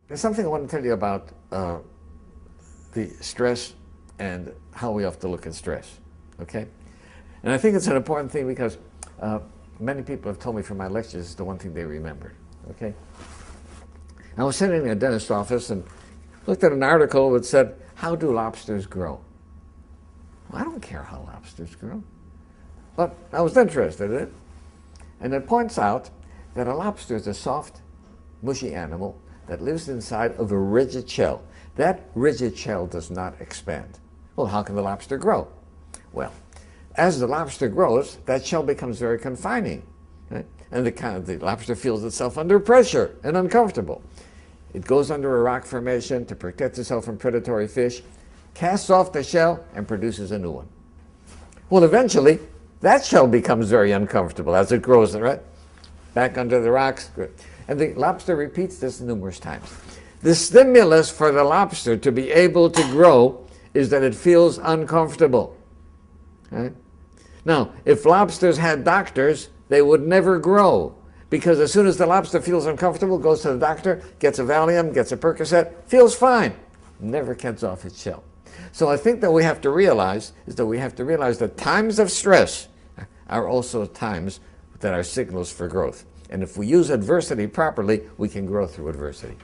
There's something I want to tell you about the stress and how we have to look at stress, okay? And I think it's an important thing because many people have told me from my lectures it's the one thing they remember, okay? I was sitting in a dentist's office and looked at an article that said, how do lobsters grow? Well, I don't care how lobsters grow, but I was interested in it. And it points out that a lobster is a soft, mushy animal that lives inside of a rigid shell. That rigid shell does not expand. Well, how can the lobster grow? Well, as the lobster grows, that shell becomes very confining. Right? And the lobster feels itself under pressure and uncomfortable. It goes under a rock formation to protect itself from predatory fish, casts off the shell, and produces a new one. Well, eventually, that shell becomes very uncomfortable as it grows, right? Back under the rocks. Good. And the lobster repeats this numerous times. The stimulus for the lobster to be able to grow is that it feels uncomfortable. Right? Now, if lobsters had doctors, they would never grow. Because as soon as the lobster feels uncomfortable, goes to the doctor, gets a Valium, gets a Percocet, feels fine, never gets off its shell. So I think that we have to realize that times of stress are also times that are signals for growth. And if we use adversity properly, we can grow through adversity.